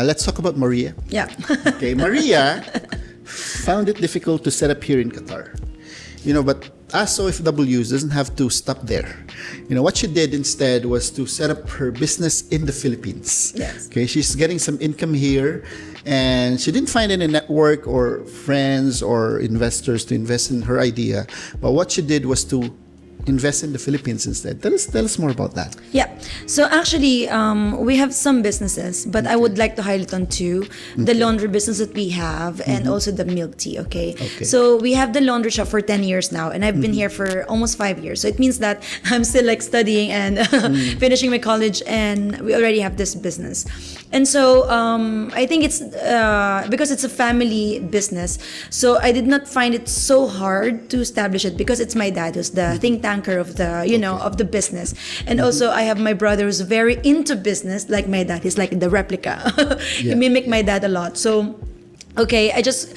let's talk about Maria. Yeah. Okay, Maria found it difficult to set up here in Qatar. But us OFWs doesn't have to stop there. What she did instead was to set up her business in the Philippines. Yes. Okay, she's getting some income here, and she didn't find any network or friends or investors to invest in her idea. But what she did was to invest in the Philippines instead. Tell us more about that. Yeah. So actually, we have some businesses, but I would like to highlight on two: the laundry business that we have, and also the milk tea. Okay. So we have the laundry shop for 10 years now, and I've been here for almost 5 years. So it means that I'm still like studying and finishing my college, and we already have this business. And so I think it's because it's a family business. So I did not find it so hard to establish it because it's my dad who's the think tanker of the of the business, and also I have my brother who's very into business like my dad. He's like the replica. He mimicked my dad a lot. So okay, I just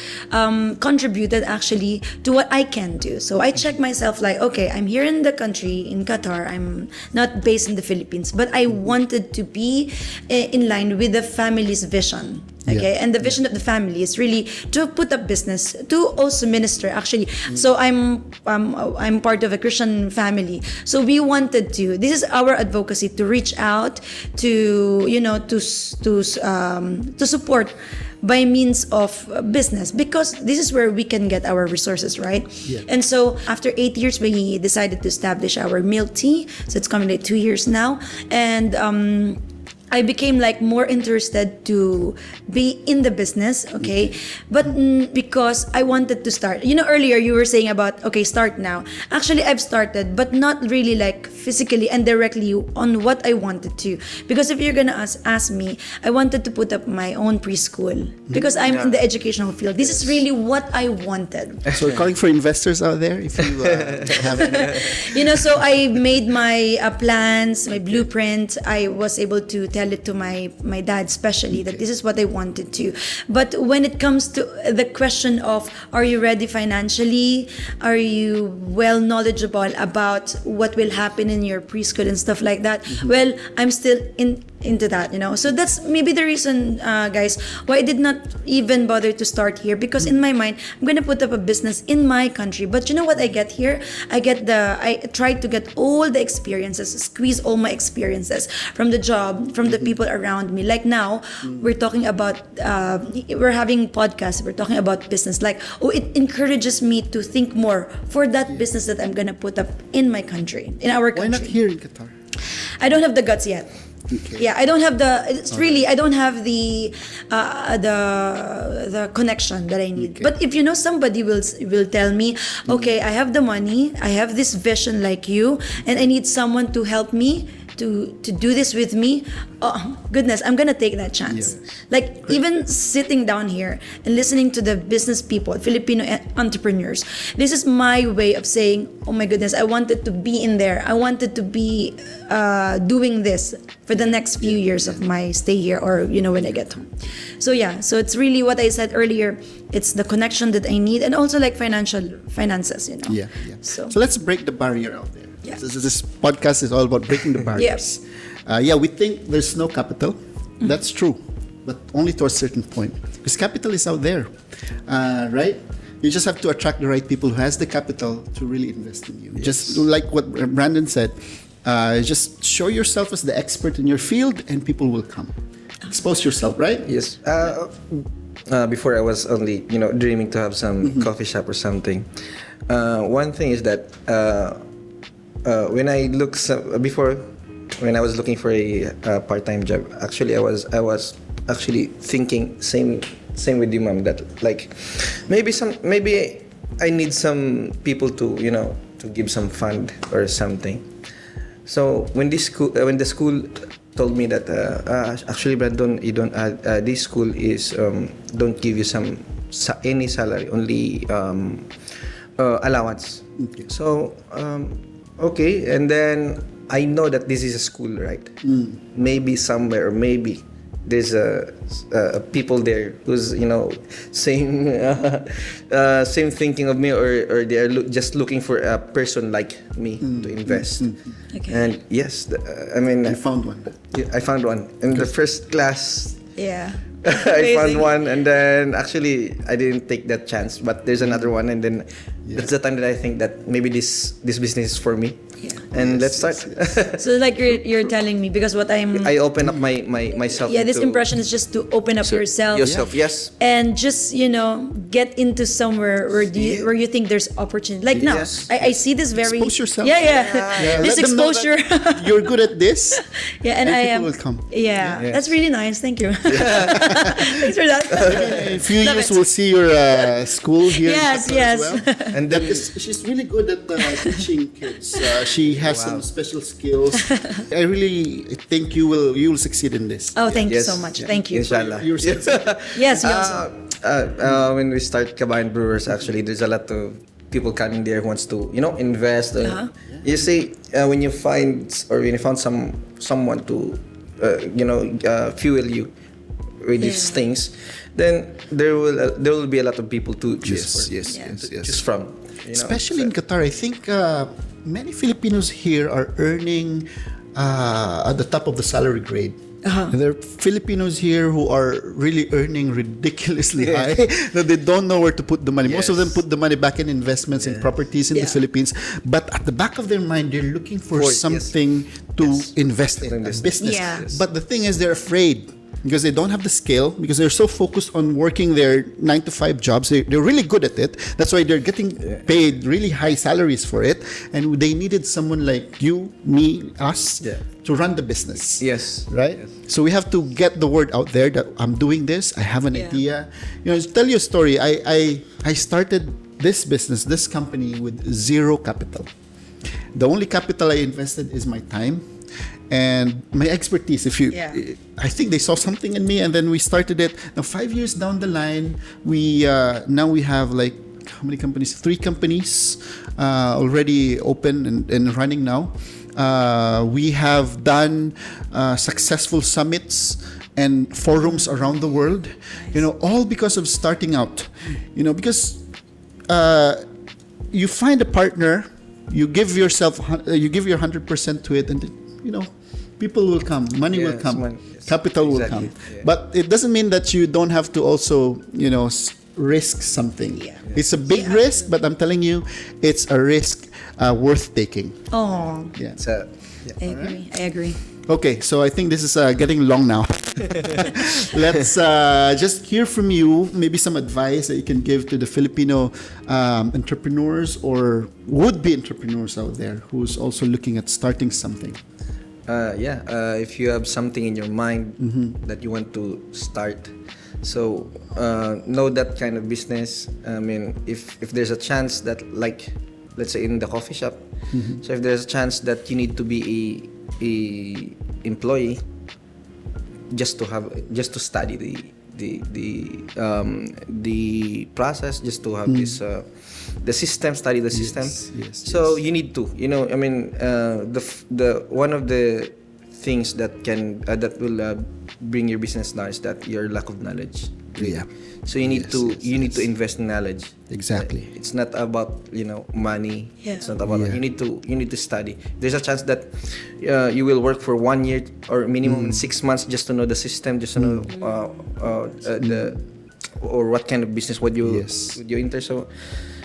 contributed actually to what I can do. So I check myself like, okay, I'm here in the country, in Qatar. I'm not based in the Philippines, but I wanted to be in line with the family's vision. Okay, and the vision of the family is really to put up business, to also minister actually. So I'm part of a Christian family. So we wanted to. This is our advocacy to reach out to to support by means of business, because this is where we can get our resources, right? And so after 8 years, we decided to establish our milk tea. So it's coming like 2 years now, and I became like more interested to be in the business, okay? But because I wanted to start. Earlier you were saying about, okay, start now. Actually, I've started, but not really like physically and directly on what I wanted to. Because if you're gonna ask me, I wanted to put up my own preschool because I'm in the educational field. This is really what I wanted. So we're calling for investors out there if you have any. So I made my plans, my blueprint. I was able to tell it to my dad especially that this is what I wanted to. But when it comes to the question of, are you ready financially? Are you well knowledgeable about what will happen in your preschool and stuff like that? Well, I'm still into that, So that's maybe the reason, guys, why I did not even bother to start here, because in my mind, I'm going to put up a business in my country. But you know what I get here? I tried to get all the experiences, squeeze all my experiences from the job, from the people around me. Like now, we're talking about, we're having podcasts, we're talking about business. Like, it encourages me to think more for that business that I'm going to put up in my country, in our country. Why not here in Qatar? I don't have the guts yet. Okay. Yeah, I don't have I don't have the connection that I need. Okay. But if somebody will tell me, okay, I have the money, I have this vision like you, and I need someone to help me to do this with me, oh goodness, I'm gonna take that chance. Like, even sitting down here and listening to the business people, Filipino entrepreneurs, this is my way of saying, oh my goodness, I wanted to be in there. I wanted to be doing this for the next few years of my stay here, or when I get home. So so it's really what I said earlier. It's the connection that I need, and also like finances. So let's break the barrier out there. Yeah. This podcast is all about breaking the barriers. We think there's no capital. That's true, but only to a certain point. Because capital is out there, right? You just have to attract the right people who has the capital to really invest in you. Just like what Brandon said, just show yourself as the expert in your field, and people will come. Expose yourself, right? Yes. Before I was only, dreaming to have some coffee shop or something. One thing is that when I when I was looking for a part-time job, actually I was actually thinking same with you, ma'am, that like maybe I need some people to to give some fund or something. So when the school told me that actually, Brandon, you don't this school is don't give you any salary, only allowance. Okay. So okay, and then I know that this is a school, right? Maybe somewhere, or maybe there's people there who's same thinking of me, or they are just looking for a person like me to invest. Okay. And yes, I mean, I found one. I found one in the first class. Yeah. I found Amazing. one, and then actually I didn't take that chance. But there's another one, and then that's the time that I think that maybe this business is for me. Yeah. And let's start. So like you're telling me, because what I'm I open up myself. yeah, this into impression is just to open up yourself. Yourself, yes. And just get into somewhere where you think there's opportunity. Like now, Yes. I see this very Expose yourself. Yeah. This Let them know exposure. that you're good at this. Yeah, and and I people am. will come. Yeah, Yes. that's really nice. Thank you. Thanks for that. In a few Love years, it. we'll see your school here. in Yes, Qatar yes. As well. And then Because she's really good at teaching kids. She has some special skills. I really think you will succeed in this. Oh, thank you Yes. so much. Thank you. Inshallah. You're successful. Yes, you also. When we start Kabayan Brewers, actually, there's a lot of people coming there who wants to, invest. You see, when you find someone to, fuel you with these things, then there will be a lot of people to choose Yes, choose from. Especially in Qatar, I think many Filipinos here are earning at the top of the salary grade. There are Filipinos here who are really earning ridiculously high that they don't know where to put the money. Most of them put the money back in investments in properties in the Philippines, but at the back of their mind, they're looking for something to invest in, a business. Yeah. But the thing is, they're afraid because they don't have the skill, because they're so focused on working their 9-to-5 jobs. They're really good at it. That's why they're getting paid really high salaries for it. And they needed someone like you, me, us to run the business. Yes. Right? Yes. So we have to get the word out there that I'm doing this. I have an idea. Tell you a story. I started this business, this company, with zero capital. The only capital I invested is my time and my expertise. I think they saw something in me, and then we started it. Now 5 years down the line, we have like how many companies? 3 companies already open and running now. We have done successful summits and forums around the world. All because of starting out. Because you find a partner, you give your 100% to it, and people will come, money will come, capital will come. But it doesn't mean that you don't have to also, risk something. It's a big risk, but I'm telling you, it's a risk worth taking. Oh, Yeah. So, I agree. Okay, so I think this is getting long now. Let's just hear from you, maybe some advice that you can give to the Filipino entrepreneurs or would-be entrepreneurs out there who's also looking at starting something. If you have something in your mind that you want to start, so know that kind of business. I mean, if there's a chance that, like, let's say in the coffee shop, so if there's a chance that you need to be a employee just to study the process, just to have this study the system. Yes, so you need to, I mean, the one of the things that will bring your business down is that your lack of knowledge. Yeah. So you need to invest in knowledge. Exactly. It's not about money. Yeah. It's not about you need to study. There's a chance that you will work for 1 year or minimum 6 months just to know the system, just to know or what kind of business would you enter. So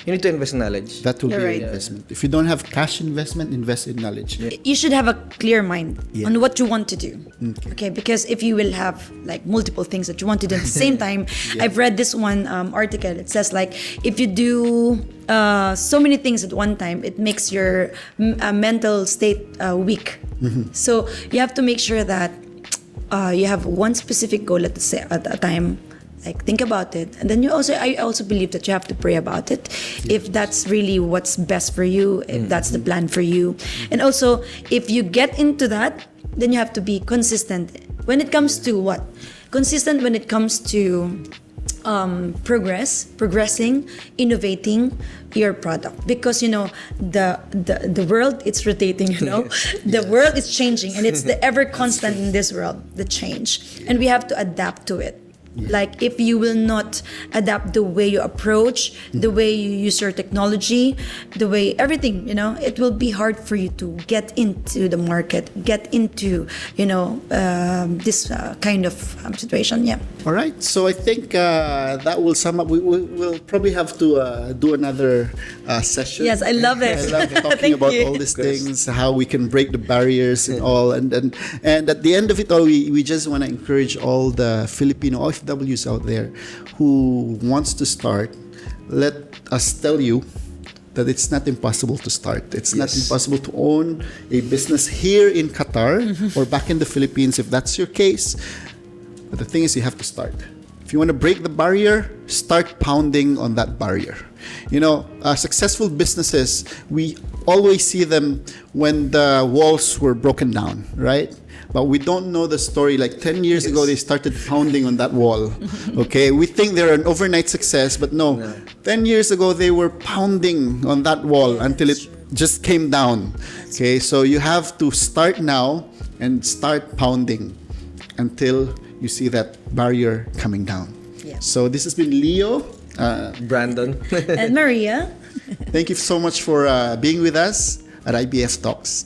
you need to invest in knowledge. That will You're be right. your investment. If you don't have cash investment, invest in knowledge. You should have a clear mind on what you want to do. Okay, because if you will have like multiple things that you want to do at the same time, I've read this one article. It says like if you do so many things at one time, it makes your mental state weak. So you have to make sure that you have one specific goal at a time. Like think about it, and then I also believe that you have to pray about it, if that's really what's best for you, if that's the plan for you. And also if you get into that, then you have to be consistent when it comes to progressing, innovating your product, because the world, it's rotating. The world is changing, and it's the ever constant in this world, the change, and we have to adapt to it. Like if you will not adapt the way you approach, the way you use your technology, the way everything, it will be hard for you to get into the market, get into, this kind of situation. Yeah. All right. So I think that will sum up. We'll probably have to do another session. Yes, I love it. I love talking Thank about you. all these things, how we can break the barriers and all. And at the end of it all, we just want to encourage all the Filipino OFWs out there who wants to start. Let us tell you that it's not impossible to start. It's not impossible to own a business here in Qatar or back in the Philippines if that's your case. But the thing is, you have to start. If you want to break the barrier, start pounding on that barrier. Successful businesses, we always see them when the walls were broken down, right? But we don't know the story. Like 10 years ago, they started pounding on that wall. Okay, we think they're an overnight success, but no. 10 years ago, they were pounding on that wall until it just came down. Okay, so you have to start now and start pounding until you see that barrier coming down. Yeah. So this has been Leo. Brandon. And Maria. Thank you so much for being with us at IBF Talks.